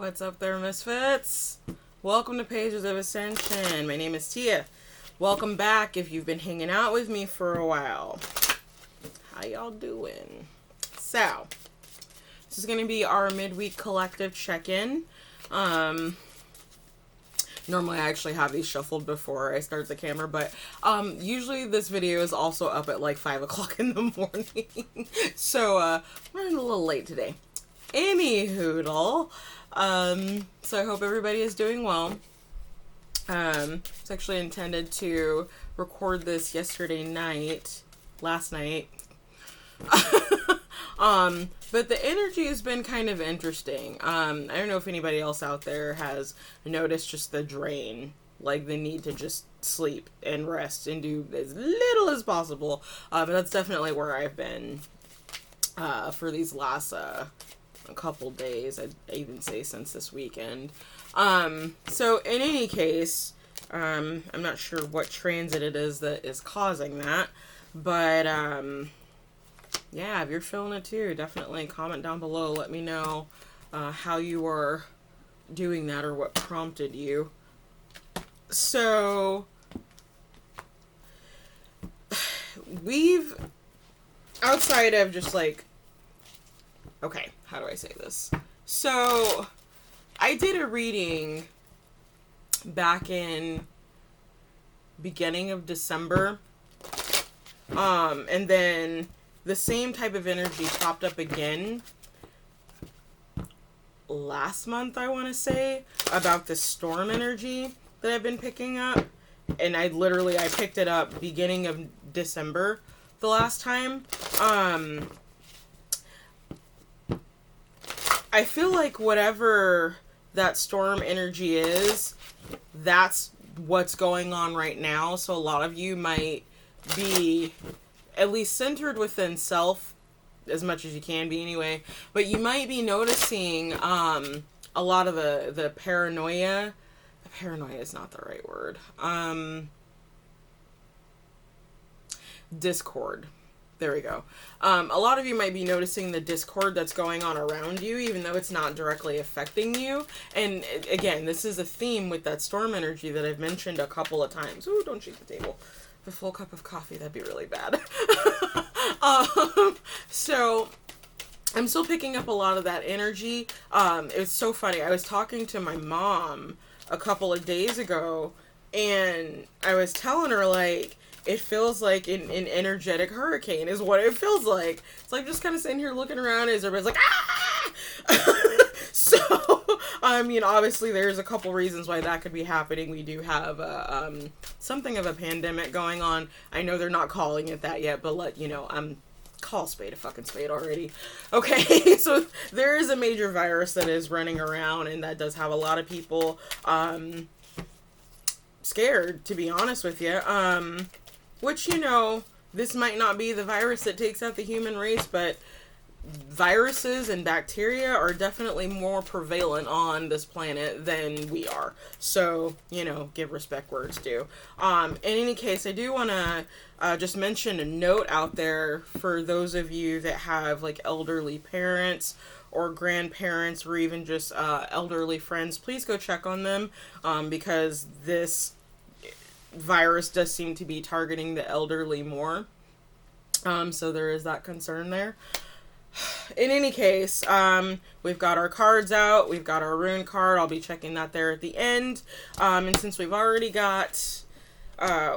What's up there, Misfits? Welcome to Pages of Ascension. My name is Tia. Welcome back if you've been hanging out with me for a while. How y'all doing? So, this is going to be our midweek collective check-in. Normally I actually have these shuffled before I start the camera, but usually this video is also up at like 5 o'clock in the morning. So, I'm running a little late today. Anywhoodle. So I hope everybody is doing well. It's actually intended to record this last night. But the energy has been kind of interesting. I don't know if anybody else out there has noticed just the drain, like the need to just sleep and rest and do as little as possible. But that's definitely where I've been, for these last, a couple days. I'd even say since this weekend. So in any case, I'm not sure what transit it is that is causing that, but, yeah, if you're feeling it too, definitely comment down below. Let me know, how you are doing that or what prompted you. So, outside of just like, okay, how do I say this? So, I did a reading back in beginning of December, and then the same type of energy popped up again last month, I want to say, about the storm energy that I've been picking up. And I picked it up beginning of December the last time. I feel like whatever that storm energy is, that's what's going on right now. So a lot of you might be at least centered within self, as much as you can be anyway, but you might be noticing a lot of the paranoia. Paranoia is not the right word. Discord. There we go. A lot of you might be noticing the discord that's going on around you, even though it's not directly affecting you. And again, this is a theme with that storm energy that I've mentioned a couple of times. Ooh, don't shake the table. A full cup of coffee, that'd be really bad. So I'm still picking up a lot of that energy. It was so funny. I was talking to my mom a couple of days ago, and I was telling her, like, it feels like an energetic hurricane is what it feels like. It's like just kind of sitting here looking around as everybody's like, ah! So, I mean, obviously there's a couple reasons why that could be happening. We do have something of a pandemic going on. I know they're not calling it that yet, but call spade a fucking spade already. Okay, so there is a major virus that is running around, and that does have a lot of people scared, to be honest with you. Which, this might not be the virus that takes out the human race, but viruses and bacteria are definitely more prevalent on this planet than we are. So, give respect where it's due. In any case, I do want to just mention a note out there for those of you that have like elderly parents or grandparents or even just elderly friends. Please go check on them, because this virus does seem to be targeting the elderly more. So there is that concern there. In any case, we've got our cards out. We've got our rune card. I'll be checking that there at the end. And since we've already got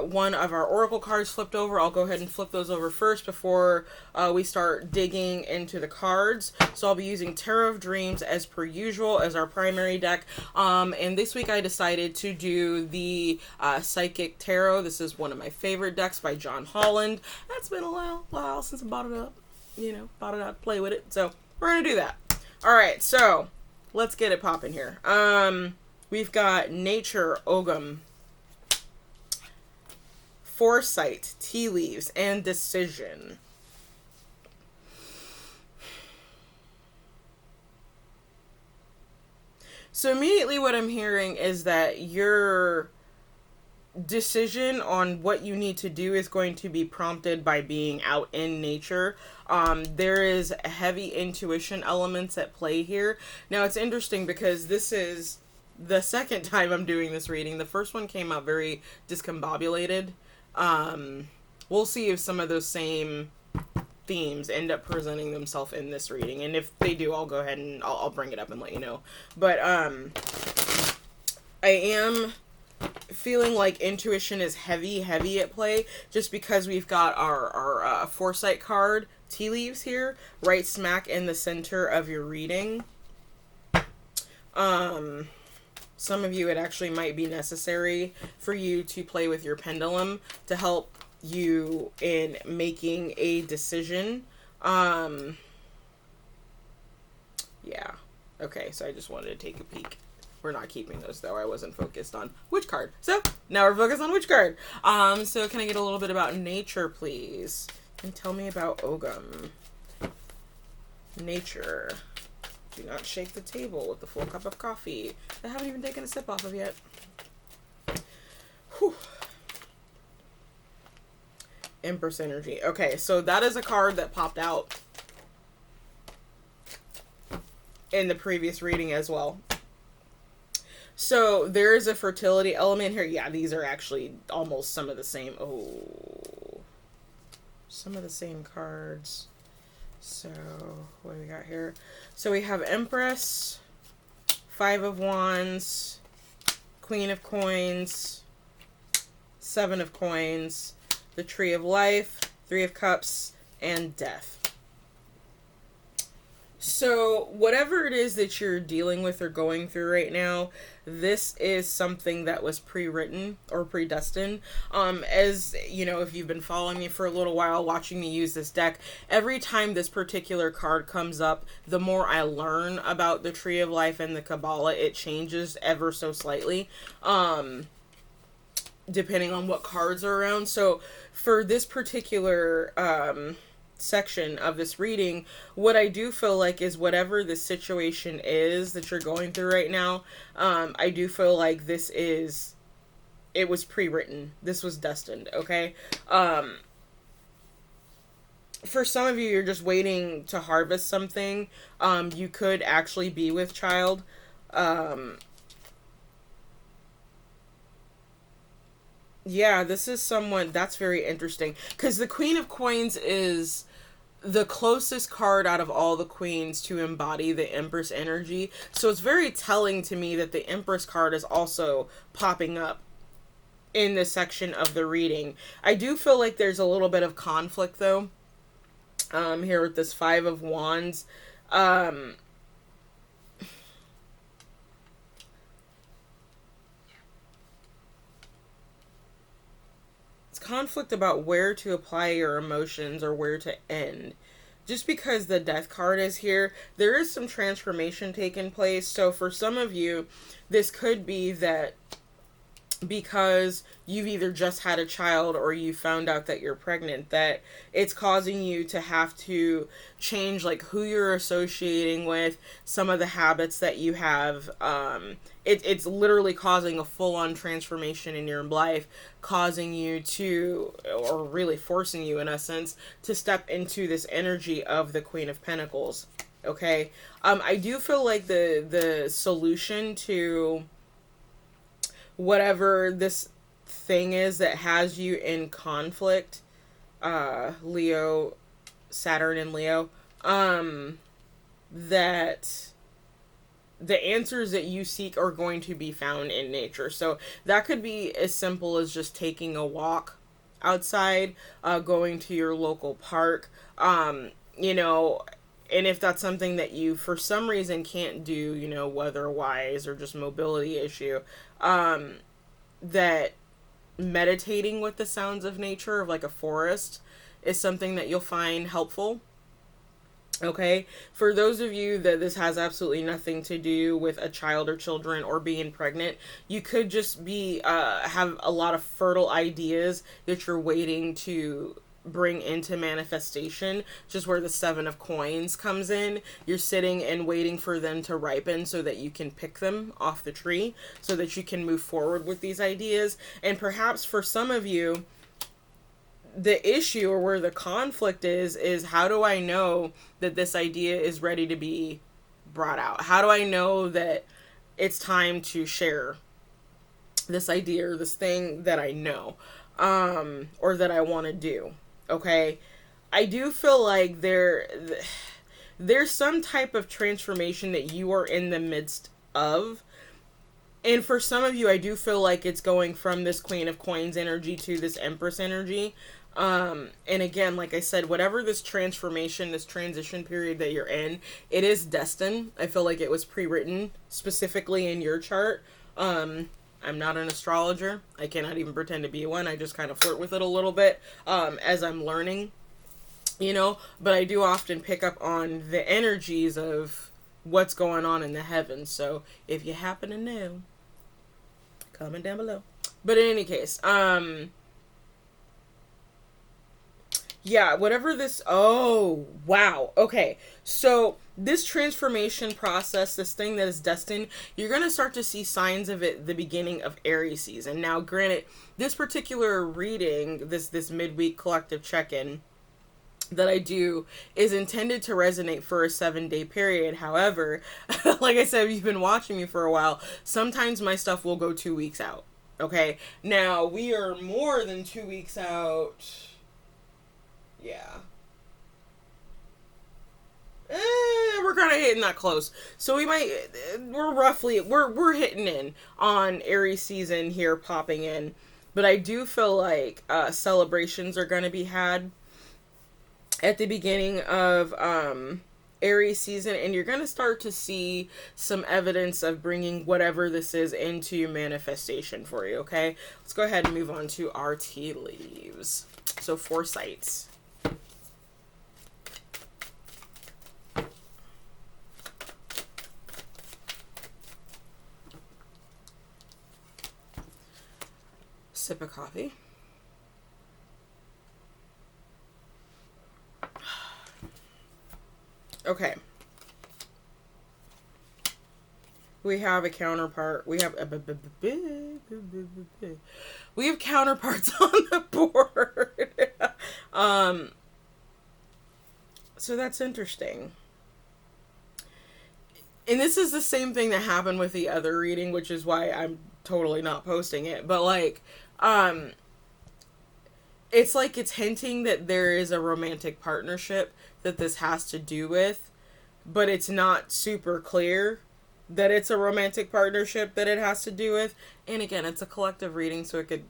one of our oracle cards flipped over, I'll go ahead and flip those over first before we start digging into the cards. So I'll be using Tarot of Dreams as per usual as our primary deck. And this week I decided to do the Psychic Tarot. This is one of my favorite decks by John Holland. That's been a while since I bought it up. Bought it out to play with it. So we're going to do that. All right, so let's get it popping here. We've got Nature, Ogum, Foresight, Tea Leaves, and Decision. So immediately what I'm hearing is that you're decision on what you need to do is going to be prompted by being out in nature. There is heavy intuition elements at play here. Now, it's interesting because this is the second time I'm doing this reading. The first one came out very discombobulated. We'll see if some of those same themes end up presenting themselves in this reading, and if they do, I'll go ahead and I'll bring it up and let you know. But I am feeling like intuition is heavy at play, just because we've got our foresight card, tea leaves, here right smack in the center of your reading. Some of you, it actually might be necessary for you to play with your pendulum to help you in making a decision. Yeah. Okay, so I just wanted to take a peek. We're not keeping those, though. I wasn't focused on which card. So, now we're focused on which card. So can I get a little bit about nature, please? And tell me about Ogum. Nature. Do not shake the table with the full cup of coffee I haven't even taken a sip off of yet. Whew. Empress energy. Okay, so that is a card that popped out in the previous reading as well. So there is a fertility element here. Yeah, these are actually almost some of the same. Oh, some of the same cards. So what do we got here? So we have Empress, Five of Wands, Queen of Coins, Seven of Coins, the Tree of Life, Three of Cups, and Death. So whatever it is that you're dealing with or going through right now, this is something that was pre-written or predestined. As you know, if you've been following me for a little while, watching me use this deck, every time this particular card comes up, the more I learn about the Tree of Life and the Kabbalah, it changes ever so slightly. Depending on what cards are around. So for this particular section of this reading, what I do feel like is whatever the situation is that you're going through right now, I do feel like it was pre-written. This was destined, okay? For some of you, you're just waiting to harvest something. You could actually be with child. Yeah, this is someone that's very interesting, because the Queen of Coins is the closest card out of all the queens to embody the Empress energy. So it's very telling to me that the Empress card is also popping up in this section of the reading. I do feel like there's a little bit of conflict, though, here with this Five of Wands. Conflict about where to apply your emotions or where to end. Just because the Death card is here, there is some transformation taking place. So for some of you, this could be that because you've either just had a child or you found out that you're pregnant, that it's causing you to have to change like who you're associating with, some of the habits that you have. It's literally causing a full-on transformation in your life, causing you to, or really forcing you in a sense, to step into this energy of the Queen of Pentacles. Okay? I do feel like the solution to whatever this thing is that has you in conflict, Leo, Saturn and Leo, that the answers that you seek are going to be found in nature. So that could be as simple as just taking a walk outside, going to your local park, you know, and if that's something that you for some reason can't do, you know, weather-wise or just mobility issue, that meditating with the sounds of nature, of like a forest, is something that you'll find helpful. Okay, for those of you that this has absolutely nothing to do with a child or children or being pregnant, you could just be have a lot of fertile ideas that you're waiting to bring into manifestation, just where the 7 of Coins comes in. You're sitting and waiting for them to ripen so that you can pick them off the tree, so that you can move forward with these ideas. And perhaps for some of you, the issue or where the conflict is how do I know that this idea is ready to be brought out? How do I know that it's time to share this idea or this thing that I know, or that I want to do? Okay. I do feel like there's some type of transformation that you are in the midst of. And for some of you, I do feel like it's going from this Queen of Coins energy to this Empress energy. And again, like I said, whatever this transformation, this transition period that you're in, it is destined. I feel like it was pre-written specifically in your chart. I'm not an astrologer. I cannot even pretend to be one. I just kind of flirt with it a little bit, as I'm learning, but I do often pick up on the energies of what's going on in the heavens. So if you happen to know, comment down below. But in any case, yeah, whatever this... Oh, wow. Okay. So this transformation process, this thing that is destined, you're going to start to see signs of it the beginning of Aries season. Now, granted, this particular reading, this midweek collective check-in that I do is intended to resonate for a 7-day period. However, like I said, if you've been watching me for a while, sometimes my stuff will go 2 weeks out. Okay. Now, we are more than 2 weeks out... Yeah. We're kind of hitting that close. So we're hitting in on Aries season here popping in. But I do feel like celebrations are going to be had at the beginning of Aries season. And you're going to start to see some evidence of bringing whatever this is into manifestation for you, okay? Let's go ahead and move on to our tea leaves. So foresights. Sip of coffee. Okay. We have a counterpart. We have counterparts on the board. So that's interesting. And this is the same thing that happened with the other reading, which is why I'm totally not posting it. But it's like it's hinting that there is a romantic partnership that this has to do with, but it's not super clear that it's a romantic partnership that it has to do with. And again, it's a collective reading, so it could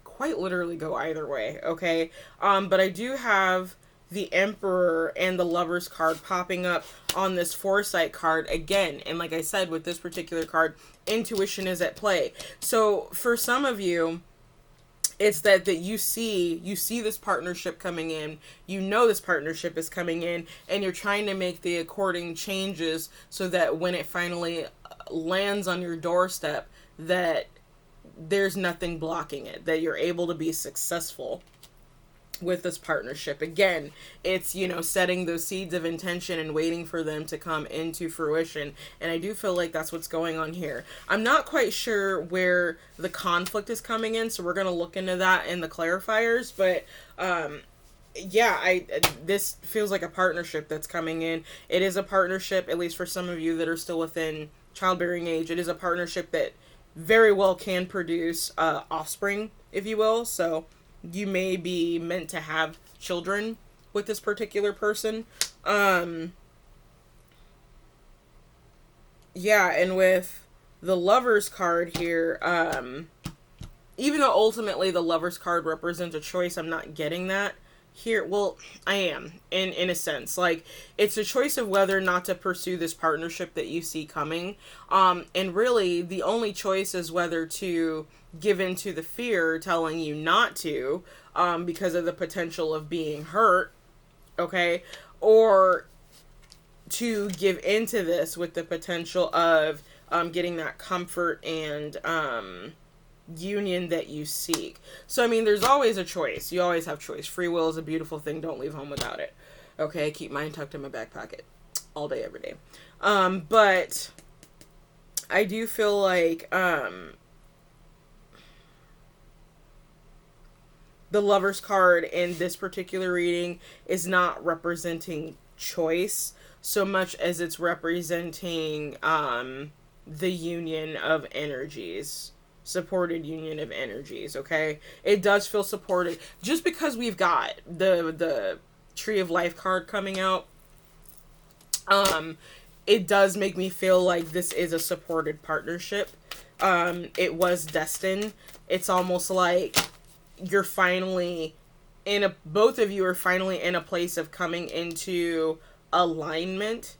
quite literally go either way, okay? But I do have the Emperor and the Lover's card popping up on this Foresight card again. And like I said, with this particular card, intuition is at play. So for some of you, it's that you see this partnership coming in, this partnership is coming in, and you're trying to make the according changes so that when it finally lands on your doorstep, that there's nothing blocking it, that you're able to be successful with this partnership. Again, it's, setting those seeds of intention and waiting for them to come into fruition. And I do feel like that's what's going on here. I'm not quite sure where the conflict is coming in, so we're going to look into that in the clarifiers. But, this feels like a partnership that's coming in. It is a partnership, at least for some of you that are still within childbearing age. It is a partnership that very well can produce offspring, if you will. So you may be meant to have children with this particular person. And with the Lover's card here, even though ultimately the Lover's card represents a choice, I'm not getting that here. Well, I am, in a sense. Like, it's a choice of whether or not to pursue this partnership that you see coming. And really, the only choice is whether to give in to the fear telling you not to, because of the potential of being hurt, okay? Or to give into this with the potential of getting that comfort and union that you seek. So, I mean, there's always a choice. You always have choice. Free will is a beautiful thing. Don't leave home without it. Okay, keep mine tucked in my back pocket all day, every day. But I do feel like the Lover's card in this particular reading is not representing choice so much as it's representing the union of energies. Supported union of energies, okay? It does feel supported. Just because we've got the Tree of Life card coming out, it does make me feel like this is a supported partnership. It was destined. It's almost like you're finally both of you are finally in a place of coming into alignment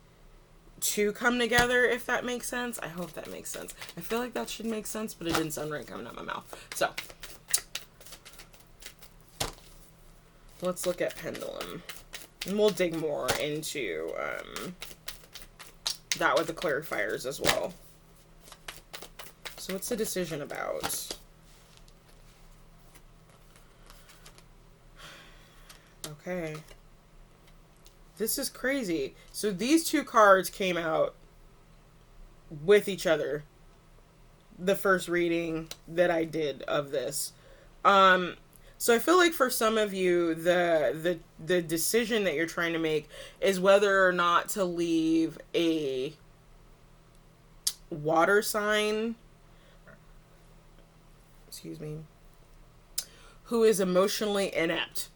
to come together, if that makes sense. I hope that makes sense. I feel like that should make sense, but it didn't sound right coming out my mouth. So, let's look at Pendulum. And we'll dig more into that with the clarifiers as well. So what's the decision about? Okay. This is crazy. So these two cards came out with each other. The first reading that I did of this. So I feel like for some of you, the decision that you're trying to make is whether or not to leave a water sign, who is emotionally inept.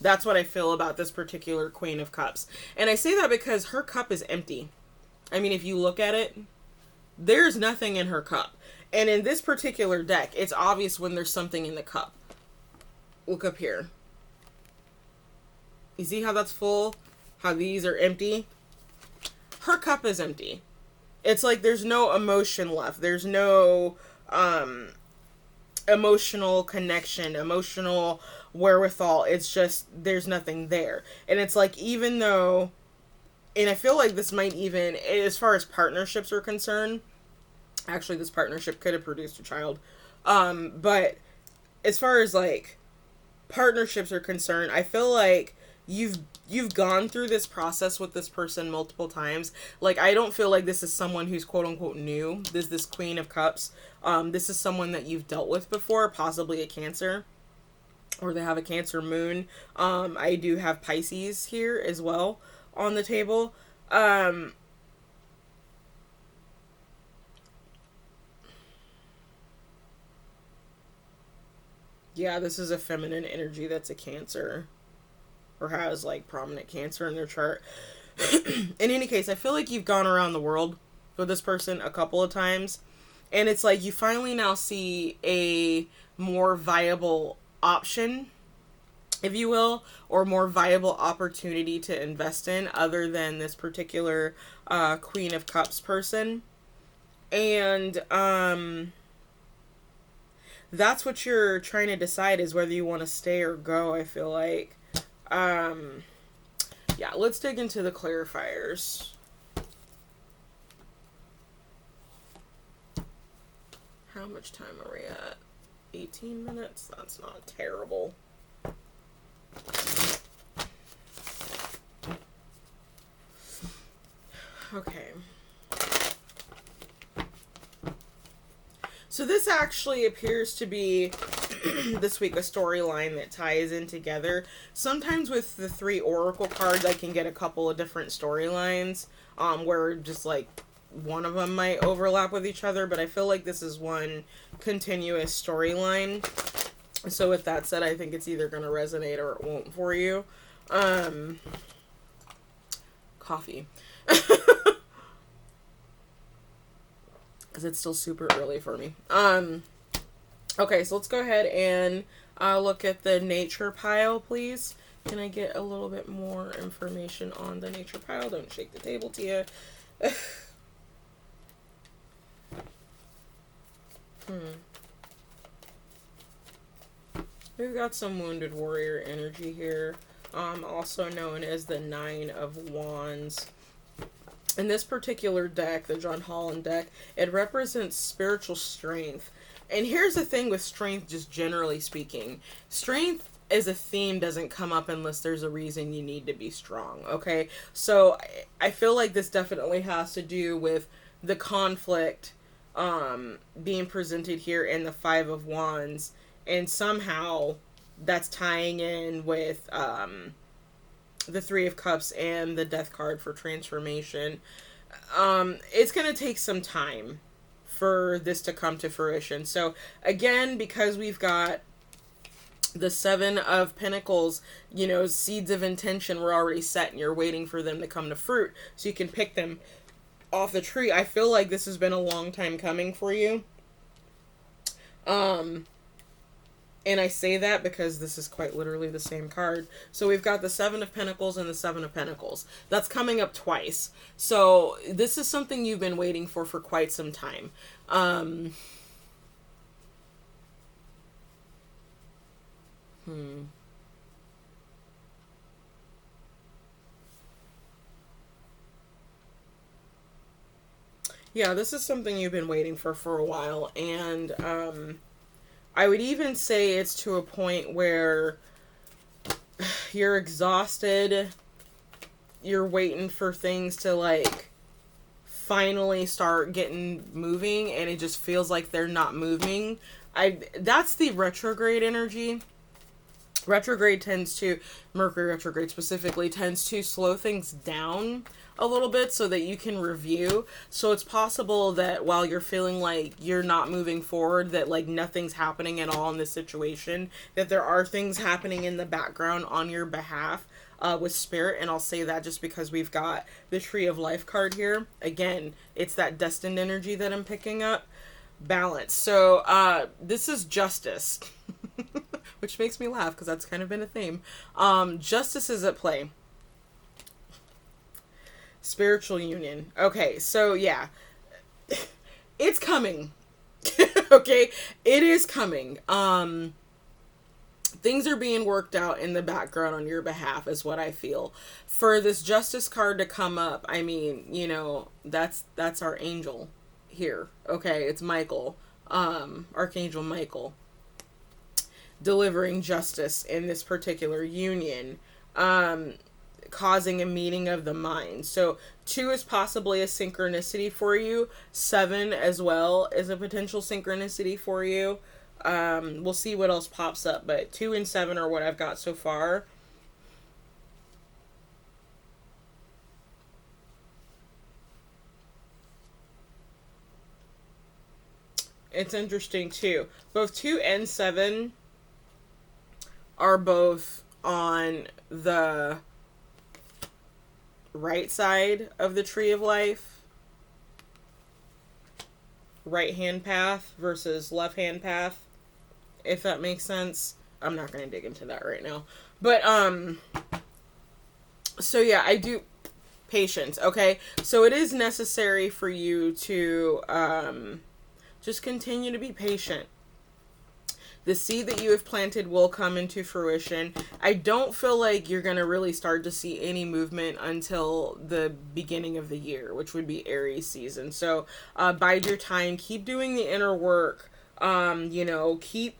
That's what I feel about this particular Queen of Cups. And I say that because her cup is empty. I mean, if you look at it, there's nothing in her cup. And in this particular deck, it's obvious when there's something in the cup. Look up here. You see how that's full? How these are empty? Her cup is empty. It's like there's no emotion left. There's no emotional connection, emotional wherewithal. It's just there's nothing there. And it's like, even though, and I feel like this might even, as far as partnerships are concerned, actually this partnership could have produced a child, but as far as like partnerships are concerned, I feel like you've gone through this process with this person multiple times. Like, I don't feel like this is someone who's quote unquote new. This Queen of Cups. This is someone that you've dealt with before, possibly a Cancer, or they have a Cancer moon. I do have Pisces here as well on the table. Yeah, this is a feminine energy that's a Cancer, or has like prominent Cancer in their chart. In any case, I feel like you've gone around the world with this person a couple of times, and it's like you finally now see a more viable option, if you will, or more viable opportunity to invest in other than this particular Queen of Cups person. And that's what you're trying to decide, is whether you want to stay or go, I feel like. Yeah, let's dig into the clarifiers. How much time are we at? 18 minutes? That's not terrible. Okay. So this actually appears to be this week a storyline that ties in together. Sometimes with the 3 oracle cards, I can get a couple of different storylines where just like one of them might overlap with each other, but I feel like this is one continuous storyline. So with that said, I think it's either going to resonate or it won't for you. Coffee. Because it's still super early for me. Okay, so let's go ahead and look at the nature pile, please. Can I get a little bit more information on the nature pile? Don't shake the table, Tia. We've got some Wounded Warrior energy here, also known as the 9 of Wands. In this particular deck, the John Holland deck, it represents spiritual strength. And here's the thing with strength, just generally speaking. Strength as a theme doesn't come up unless there's a reason you need to be strong, okay? So I feel like this definitely has to do with the conflict being presented here in the Five of Wands, and somehow that's tying in with the Three of Cups and the Death card for transformation. It's going to take some time for this to come to fruition. So again, because we've got the Seven of Pentacles, you know, seeds of intention were already set and you're waiting for them to come to fruit so you can pick them off the tree. I feel like this has been a long time coming for you. And I say that because this is quite literally the same card. So we've got the Seven of Pentacles and the Seven of Pentacles. That's coming up twice. So this is something you've been waiting for quite some time. Yeah, this is something you've been waiting for a while. And I would even say it's to a point where you're exhausted. You're waiting for things to, like, finally start getting moving, and it just feels like they're not moving. That's the retrograde energy. Retrograde tends to, Mercury retrograde specifically, tends to slow things down a little bit so that you can review. So it's possible that while you're feeling like you're not moving forward, that like nothing's happening at all in this situation, that there are things happening in the background on your behalf with spirit. And I'll say that just because we've got the Tree of Life card here. Again, it's that destined energy that I'm picking up. Balance. So this is justice. Which makes me laugh because that's kind of been a theme. Justice is at play. Spiritual union. Okay, so yeah. It's coming. Okay? It is coming. Things are being worked out in the background on your behalf is what I feel. For this Justice card to come up, I mean, you know, that's our angel here. Okay, it's Michael. Archangel Michael. Delivering justice in this particular union, causing a meeting of the mind. So 2 is possibly a synchronicity for you. 7 as well is a potential synchronicity for you. We'll see what else pops up, but 2 and 7 are what I've got so far. It's interesting too. Both 2 and 7 are both on the right side of the Tree of Life. Right hand path versus left hand path, if that makes sense. I'm not going to dig into that right now. But, so yeah, I do... Patience, okay? So it is necessary for you to, just continue to be patient. The seed that you have planted will come into fruition. I don't feel like you're going to really start to see any movement until the beginning of the year, which would be Aries season. So bide your time. Keep doing the inner work. You know, keep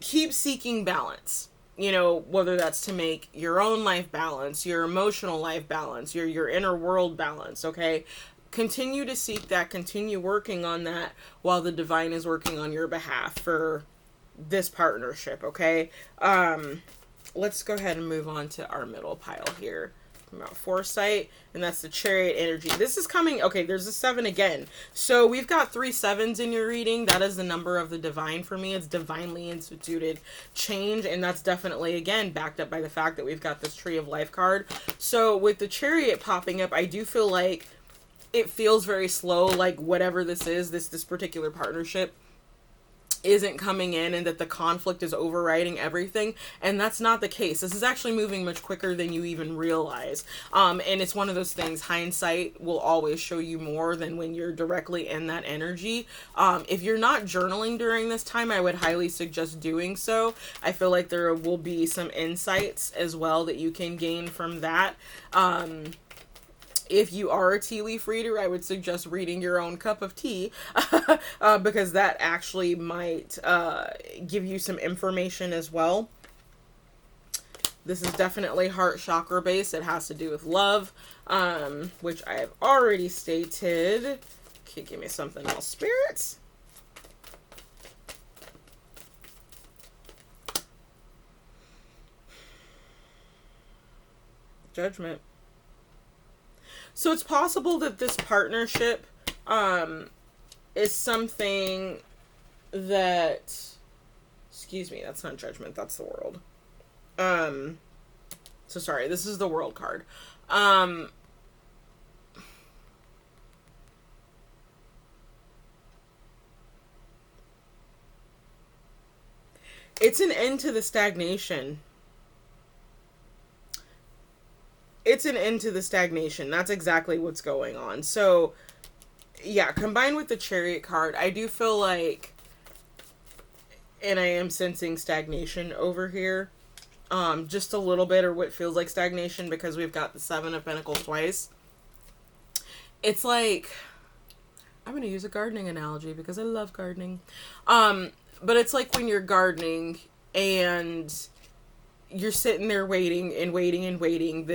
seeking balance. You know, whether that's to make your own life balance, your emotional life balance, your inner world balance, okay? Continue to seek that, continue working on that while the divine is working on your behalf for this partnership, okay? Let's go ahead and move on to our middle pile here. About foresight, and that's the Chariot energy. This is coming, okay, there's a 7 again. So we've got 3 7s in your reading. That is the number of the divine for me. It's divinely instituted change, and that's definitely, again, backed up by the fact that we've got this Tree of Life card. So with the Chariot popping up, I do feel like it feels very slow, like whatever this is, this particular partnership isn't coming in, and that the conflict is overriding everything, and that's not the case. This is actually moving much quicker than you even realize, and it's one of those things, hindsight will always show you more than when you're directly in that energy. If you're not journaling during this time, I would highly suggest doing so. I feel like there will be some insights as well that you can gain from that. If you are a tea leaf reader, I would suggest reading your own cup of tea because that actually might give you some information as well. This is definitely heart chakra based. It has to do with love, which I have already stated. Okay, give me something else, spirits. Judgment. So it's possible that this partnership is something that, excuse me, that's not judgment, that's the world. So sorry, this is the world card. It's an end to the stagnation. It's an end to the stagnation. That's exactly what's going on. So, yeah, combined with the Chariot card, I do feel like, and I am sensing stagnation over here. Just a little bit, or what feels like stagnation, because we've got the Seven of Pentacles twice. It's like, I'm going to use a gardening analogy because I love gardening. But it's like when you're gardening and you're sitting there waiting and waiting and waiting.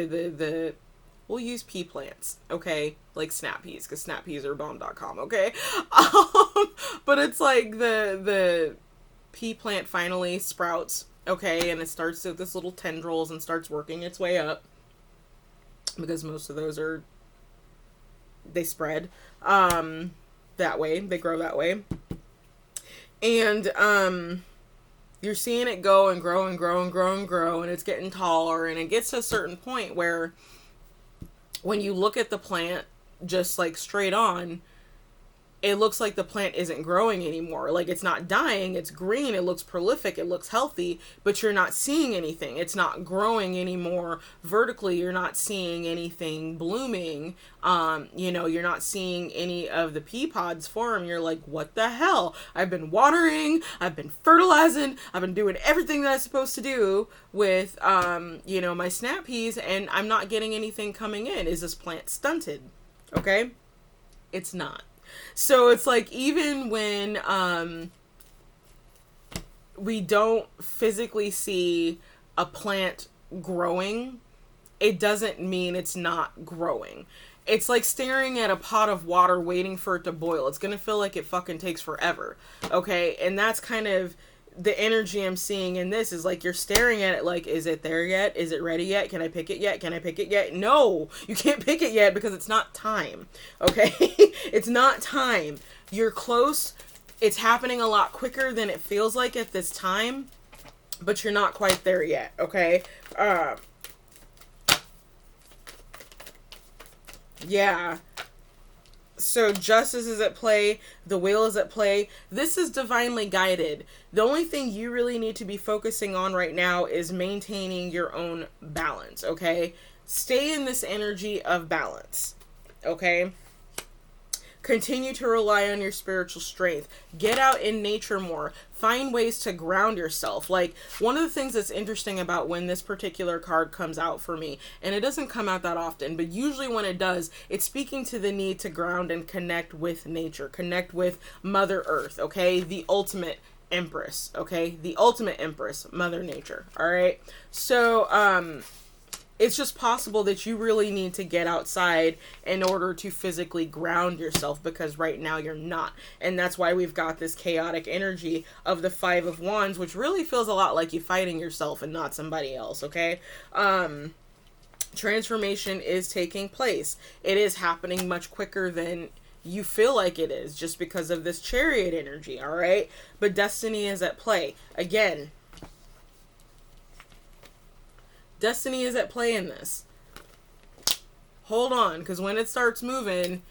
We'll use pea plants, okay? Like snap peas, because snap peas are bomb.com, okay? But it's like the pea plant finally sprouts, okay? And it starts with this little tendrils and starts working its way up. Because most of those they spread that way. They grow that way. And you're seeing it go and grow and grow and grow and grow, and it's getting taller, and it gets to a certain point where when you look at the plant just like straight on, it looks like the plant isn't growing anymore. Like, it's not dying, it's green, it looks prolific, it looks healthy, but you're not seeing anything. It's not growing anymore vertically. You're not seeing anything blooming. You're not seeing any of the pea pods form. You're like, what the hell? I've been watering, I've been fertilizing, I've been doing everything that I'm supposed to do with, my snap peas, and I'm not getting anything coming in. Is this plant stunted? Okay? It's not. So it's like, even when we don't physically see a plant growing, it doesn't mean it's not growing. It's like staring at a pot of water waiting for it to boil. It's gonna feel like it fucking takes forever. Okay? And that's kind of the energy I'm seeing in this. Is like, you're staring at it like, is it there yet? Is it ready yet? Can I pick it yet? Can I pick it yet? No, you can't pick it yet because it's not time. Okay? It's not time. You're close. It's happening a lot quicker than it feels like at this time, but you're not quite there yet. Okay? Yeah. So justice is at play. The wheel is at play. This is divinely guided. The only thing you really need to be focusing on right now is maintaining your own balance, okay? Stay in this energy of balance, okay? Continue to rely on your spiritual strength. Get out in nature more. Find ways to ground yourself. Like, one of the things that's interesting about when this particular card comes out for me, and it doesn't come out that often, but usually when it does, it's speaking to the need to ground and connect with nature. Connect with Mother Earth, okay? The ultimate empress, okay? The ultimate empress, Mother Nature, all right? So, it's just possible that you really need to get outside in order to physically ground yourself, because right now you're not. And that's why we've got this chaotic energy of the Five of Wands, which really feels a lot like you fighting yourself and not somebody else, okay? Transformation is taking place. It is happening much quicker than you feel like it is, just because of this Chariot energy, all right? But destiny is at play. Again, destiny is at play in this. Hold on, because when it starts moving,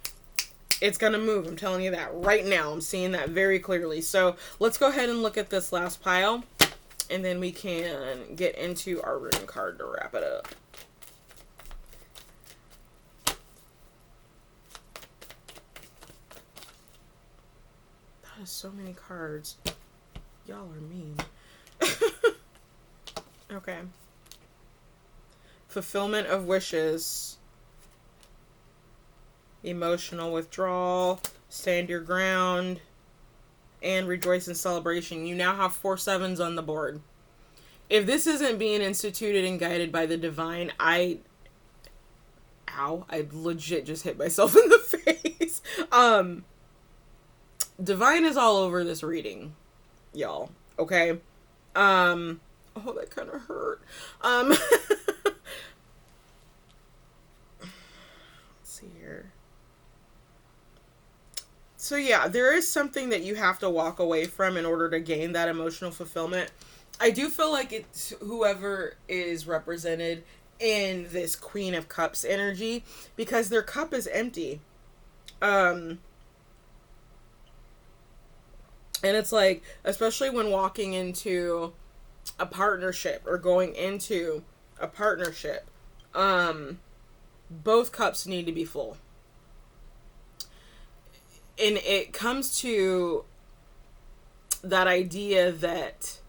it's going to move. I'm telling you that right now. I'm seeing that very clearly. So let's go ahead and look at this last pile, and then we can get into our rune card to wrap it up. That is so many cards. Y'all are mean. Okay. Fulfillment of wishes. emotional withdrawal, stand your ground, and rejoice in celebration. You now have 4 sevens on the board. If this isn't being instituted and guided by the divine, I legit just hit myself in the face. Divine is all over this reading, y'all. Okay. Oh, that kind of hurt. Let's see here. So yeah, there is something that you have to walk away from in order to gain that emotional fulfillment. I do feel like it's whoever is represented in this Queen of Cups energy, because their cup is empty. And it's like, especially when walking into a partnership or going into a partnership, both cups need to be full. And it comes to that idea that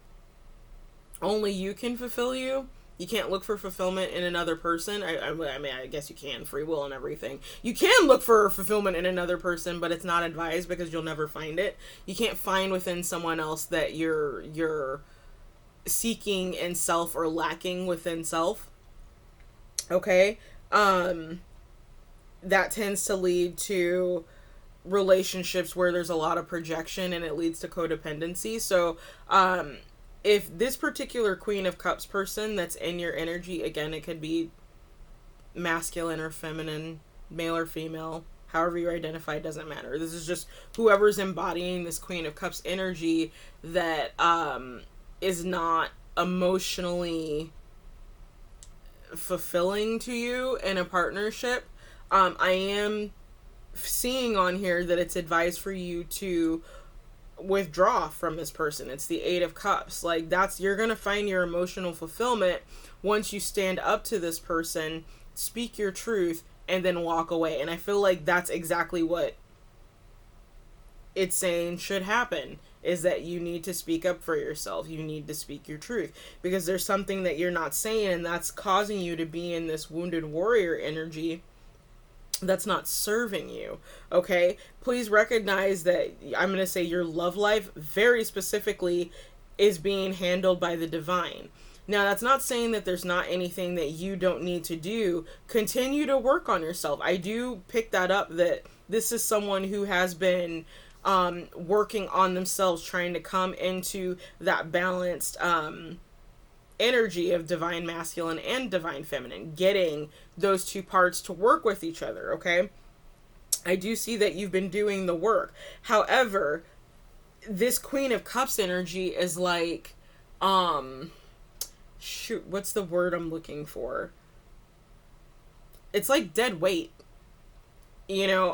only you can fulfill you. You can't look for fulfillment in another person. I mean, I guess you can, free will and everything. You can look for fulfillment in another person, but it's not advised because you'll never find it. You can't find within someone else that you're seeking in self or lacking within self. Okay? That tends to lead to relationships where there's a lot of projection, and it leads to codependency. So, if this particular Queen of Cups person that's in your energy, again, it could be masculine or feminine, male or female, however you identify, doesn't matter. This is just whoever's embodying this Queen of Cups energy that is not emotionally fulfilling to you in a partnership. I am seeing on here that it's advised for you to withdraw from this person. It's the 8 of Cups. Like, you're gonna find your emotional fulfillment once you stand up to this person, speak your truth, and then walk away. And I feel like that's exactly what it's saying should happen, is that you need to speak up for yourself. You need to speak your truth, because there's something that you're not saying, and that's causing you to be in this wounded warrior energy that's not serving you. Okay, please recognize that I'm going to say your love life very specifically is being handled by the divine. Now, that's not saying that there's not anything that you don't need to do. Continue to work on yourself. I do pick that up, that this is someone who has been working on themselves, trying to come into that balanced energy of divine masculine and divine feminine, getting those two parts to work with each other. Okay, I do see that you've been doing the work. However, this Queen of Cups energy is like, shoot, what's the word I'm looking for? It's like dead weight, you know,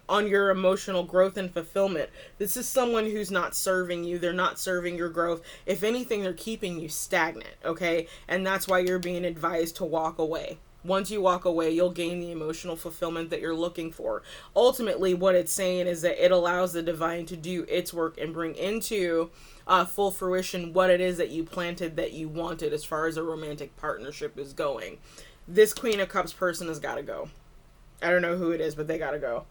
on your emotional growth and fulfillment. This is someone who's not serving you. They're not serving your growth. If anything, they're keeping you stagnant, okay? And that's why you're being advised to walk away. Once you walk away, you'll gain the emotional fulfillment that you're looking for. Ultimately, what it's saying is that it allows the divine to do its work and bring into full fruition what it is that you planted, that you wanted, as far as a romantic partnership is going. This Queen of Cups person has got to go. I don't know who it is, but they gotta go.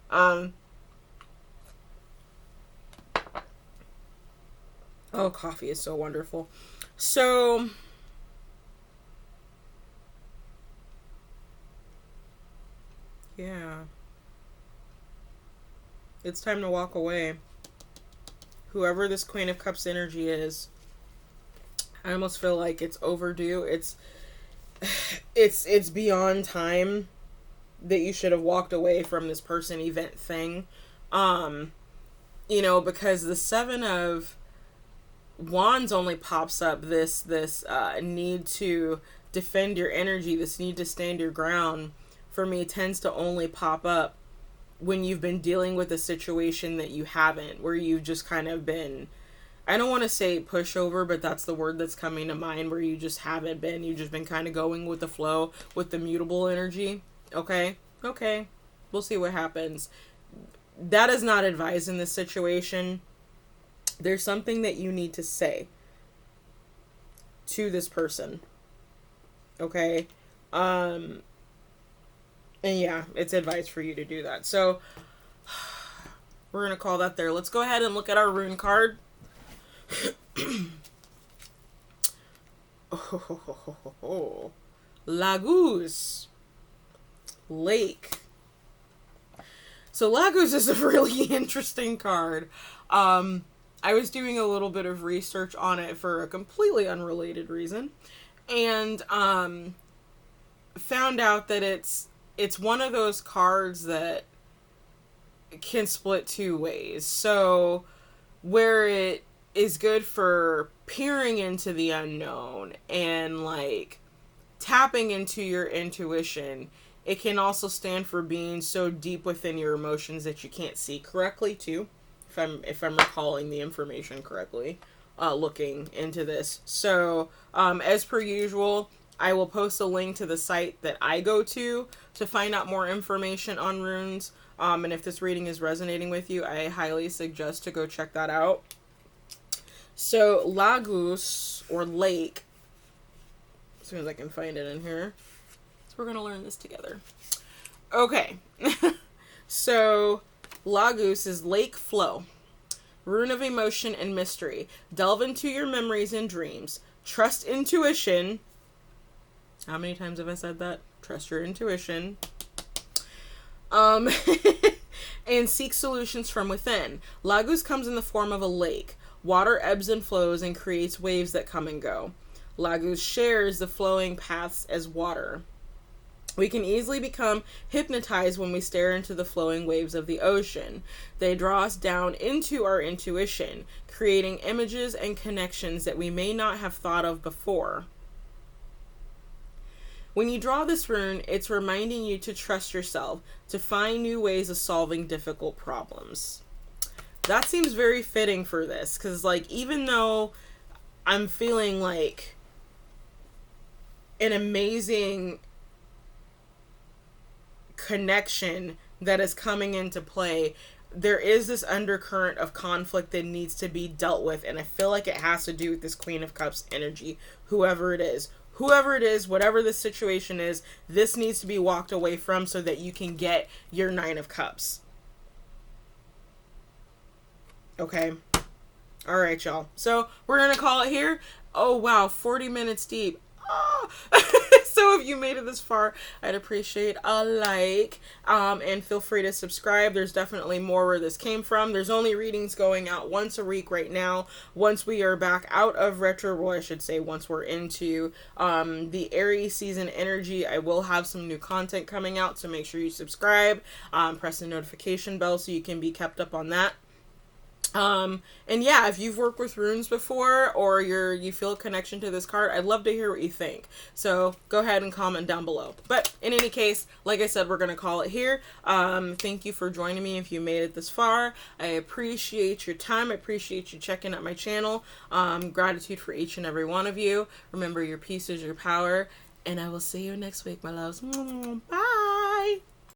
Oh, coffee is so wonderful. So, yeah. It's time to walk away. Whoever this Queen of Cups energy is, I almost feel like it's overdue. It's beyond time that you should have walked away from this person, event, thing. You know, because the 7 of Wands only pops up this need to defend your energy, this need to stand your ground, for me, tends to only pop up when you've been dealing with a situation that you haven't, where you've just kind of been, I don't want to say pushover, but that's the word that's coming to mind, where you just haven't been, you've just been kind of going with the flow, with the mutable energy. Okay, we'll see what happens. That is not advised in this situation. There's something that you need to say to this person. Okay? And yeah, it's advised for you to do that. So we're going to call that there. Let's go ahead and look at our rune card. Laguz. Lake. So Laguz is a really interesting card. I was doing a little bit of research on it for a completely unrelated reason. And found out that it's one of those cards that can split two ways. So where it is good for peering into the unknown and like tapping into your intuition, it can also stand for being so deep within your emotions that you can't see correctly too, if I'm recalling the information correctly, looking into this. So as per usual, I will post a link to the site that I go to find out more information on runes. And if this reading is resonating with you, I highly suggest to go check that out. So Laguz, or lake, as soon as I can find it in here. So we're going to learn this together. Okay. So Laguz is lake flow. Rune of emotion and mystery. Delve into your memories and dreams. Trust intuition. How many times have I said that? Trust your intuition. And seek solutions from within. Laguz comes in the form of a lake. Water ebbs and flows and creates waves that come and go. Laguz shares the flowing paths as water. We can easily become hypnotized when we stare into the flowing waves of the ocean. They draw us down into our intuition, creating images and connections that we may not have thought of before. When you draw this rune, it's reminding you to trust yourself, to find new ways of solving difficult problems. That seems very fitting for this, because like, even though I'm feeling like an amazing connection that is coming into play, there is this undercurrent of conflict that needs to be dealt with, and I feel like it has to do with this Queen of Cups energy. Whoever it is, whatever the situation is, this needs to be walked away from so that you can get your Nine of Cups. Okay. All right, y'all. So we're going to call it here. Oh, wow. 40 minutes deep. Oh. So if you made it this far, I'd appreciate a like, and feel free to subscribe. There's definitely more where this came from. There's only readings going out once a week right now. Once we are back out of retro, well, I should say once we're into the Aries season energy, I will have some new content coming out, so make sure you subscribe, press the notification bell so you can be kept up on that. And yeah, if you've worked with runes before, or you feel a connection to this card, I'd love to hear what you think. So go ahead and comment down below. But in any case, like I said, we're going to call it here. Thank you for joining me if you made it this far. I appreciate your time. I appreciate you checking out my channel. Gratitude for each and every one of you. Remember, your peace is your power. And I will see you next week, my loves. Bye.